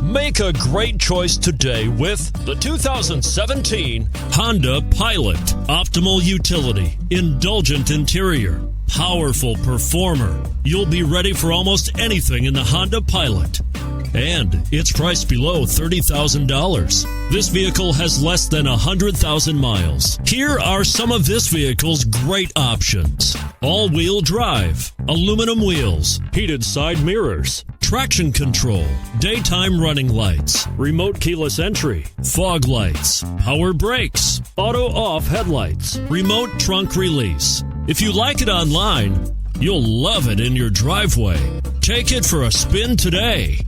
Make a great choice today with the 2017 Honda Pilot. Optimal utility, indulgent interior, powerful performer. You'll be ready for almost anything in the Honda Pilot. And it's priced below $30,000. This vehicle has less than 100,000 miles. Here are some of this vehicle's great options: all-wheel drive, aluminum wheels, heated side mirrors, traction control, daytime running lights, remote keyless entry, fog lights, power brakes, auto-off headlights, remote trunk release. If you like it online, you'll love it in your driveway. Take it for a spin today.